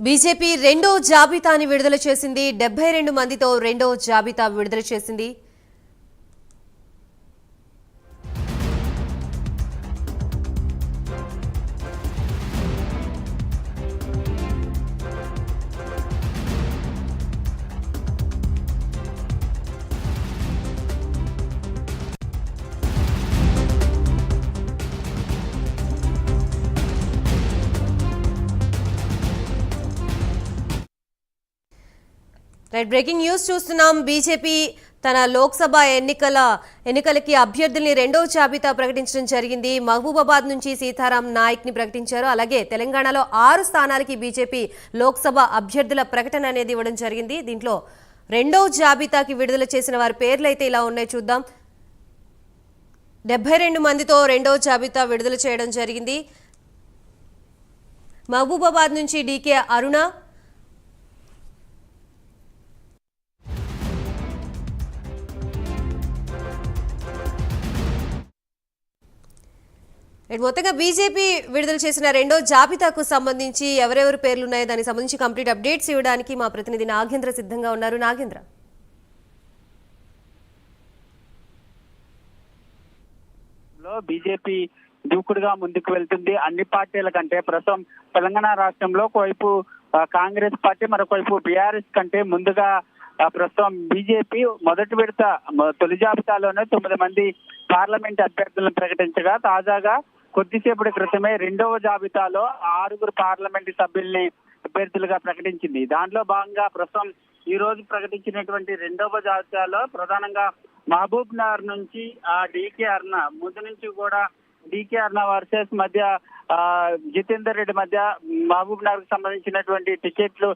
BJP రెండో జాబితాని విడుదల చేసింది. 72 మందితో రెండో జాబితా విడుదల చేసింది. బ్రేకింగ్ న్యూస్ చూస్తున్నాం. బీజేపీ తన లోక్సభ ఎన్నికలకి అభ్యర్థుల్ని రెండో జాబితా ప్రకటించడం జరిగింది. మహబూబాబాద్ నుంచి సీతారాం నాయక్ ని ప్రకటించారు. అలాగే తెలంగాణలో 6 స్థానాలకి బీజేపీ లోక్సభ అభ్యర్థుల ప్రకటన అనేది ఇవ్వడం జరిగింది. దీంట్లో రెండో జాబితాకి విడుదల చేసిన వారి పేర్లు అయితే ఇలా ఉన్నాయి, చూద్దాం. 72 మందితో రెండో జాబితా విడుదల చేయడం జరిగింది. మహబూబాబాద్ నుంచి డీకే అరుణ, మొత్తంగా బీజేపీ విడుదల చేసిన రెండో జాబితాకు సంబంధించి ఎవరెవరు పేర్లున్నాయో దానికి సంబంధించి కంప్లీట్ అప్డేట్స్ ఇవ్వడానికి మా ప్రతినిధి నాగేంద్ర సిద్ధంగా ఉన్నారు. నాగేంద్ర, బీజేపీ దూకుడుగా ముందుకు వెళ్తుంది. అన్ని పార్టీల కంటే ప్రస్తుతం తెలంగాణ రాష్ట్రంలో ఒకవైపు కాంగ్రెస్ పార్టీ, మరొకవైపు బీఆర్ఎస్ కంటే ముందుగా ప్రస్తుతం బీజేపీ మొదటి విడత తొలి జాబితాలోనే 9 మంది పార్లమెంట్ అభ్యర్థులను ప్రకటించగా, తాజాగా కొద్దిసేపటి క్రితమే రెండవ జాబితాలో 6 పార్లమెంటు సభ్యుల్ని అభ్యర్థులుగా ప్రకటించింది. దాంట్లో భాగంగా ప్రస్తుతం ఈ రోజు ప్రకటించినటువంటి రెండవ జాబితాలో ప్రధానంగా మహబూబ్ నగర్ నుంచి డీకే అరుణ, ముందు నుంచి కూడా డీకే అరుణ వర్సెస్ మధ్య జితేందర్ రెడ్డి మధ్య మహబూబ్ నగర్ కు సంబంధించినటువంటి టికెట్లు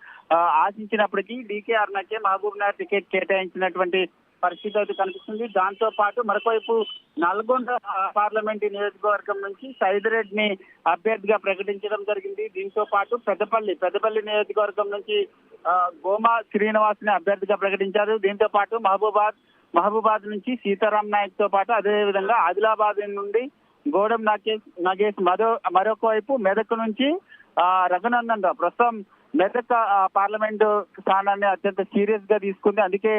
ఆశించినప్పటికీ డీకే అరుణకే మహబూబ్ నగర్ టికెట్ కేటాయించినటువంటి పరిస్థితి అయితే కనిపిస్తుంది. దాంతో పాటు మరొకవైపు నల్గొండ పార్లమెంటు నియోజకవర్గం నుంచి సైదిరెడ్డిని అభ్యర్థిగా ప్రకటించడం జరిగింది. దీంతో పాటు పెద్దపల్లి నియోజకవర్గం నుంచి గోమా శ్రీనివాస్ ని అభ్యర్థిగా ప్రకటించారు. దీంతో పాటు మహబూబాద్ నుంచి సీతారాం నాయక్ తో పాటు అదే విధంగా ఆదిలాబాద్ నుండి గోడం నగేష్ మరొక వైపు మెదక్ నుంచి రఘునందన్ రావు ప్రస్తుతం మెదక్ పార్లమెంటు స్థానాన్ని అత్యంత సీరియస్ గా తీసుకుంది. అందుకే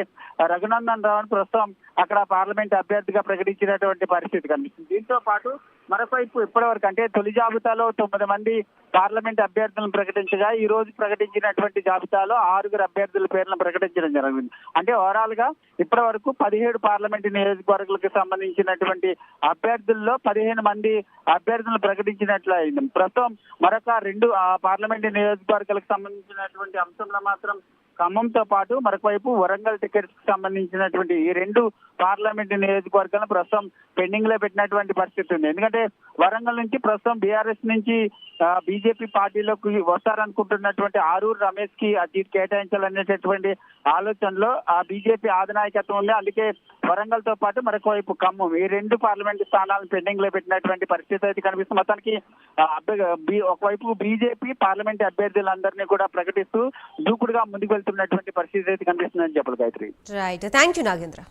రఘునందన్ రావు ప్రస్తుతం అక్కడ పార్లమెంట్ అభ్యర్థిగా ప్రకటించినటువంటి పరిస్థితి కనిపిస్తుంది. దీంతో పాటు మరొకవైపు ఇప్పటివరకు అంటే తొలి జాబితాలో 9 మంది పార్లమెంట్ అభ్యర్థులను ప్రకటించగా, ఈ రోజు ప్రకటించినటువంటి జాబితాలో 6 అభ్యర్థుల పేర్లను ప్రకటించడం జరిగింది. అంటే ఓవరాల్ గా ఇప్పటి వరకు 17 పార్లమెంటు నియోజకవర్గాలకు సంబంధించినటువంటి అభ్యర్థుల్లో 15 మంది అభ్యర్థులను ప్రకటించినట్లు అయింది. ప్రస్తుతం మరొక 2 పార్లమెంటు నియోజకవర్గాలకు సంబంధించినటువంటి అంశంలో మాత్రం ఖమ్మంతో పాటు మరొకవైపు వరంగల్ టికెట్స్ కి సంబంధించినటువంటి ఈ 2 పార్లమెంటు నియోజకవర్గాలను ప్రస్తుతం పెండింగ్ లో పెట్టినటువంటి పరిస్థితి ఉంది. ఎందుకంటే వరంగల్ నుంచి ప్రస్తుతం బీఆర్ఎస్ నుంచి బీజేపీ పార్టీలోకి వస్తారనుకుంటున్నటువంటి ఆరూరు రమేష్ కి ఆ సీట్ కేటాయించాలనేటటువంటి ఆలోచనలో ఆ బీజేపీ ఆధినాయకత్వం ఉంది. అందుకే వరంగల్ తో పాటు మరొకవైపు ఖమ్మం ఈ 2 పార్లమెంటు స్థానాలను పెండింగ్ లో పెట్టినటువంటి పరిస్థితి అయితే కనిపిస్తుంది. మొత్తానికి ఒకవైపు బీజేపీ పార్లమెంటు అభ్యర్థులందరినీ కూడా ప్రకటిస్తూ దూకుడుగా ముందుకు వెళ్తున్నటువంటి పరిస్థితి అయితే కనిపిస్తుందని చెప్పాలి. Gayatri, right, thank you Nagendra.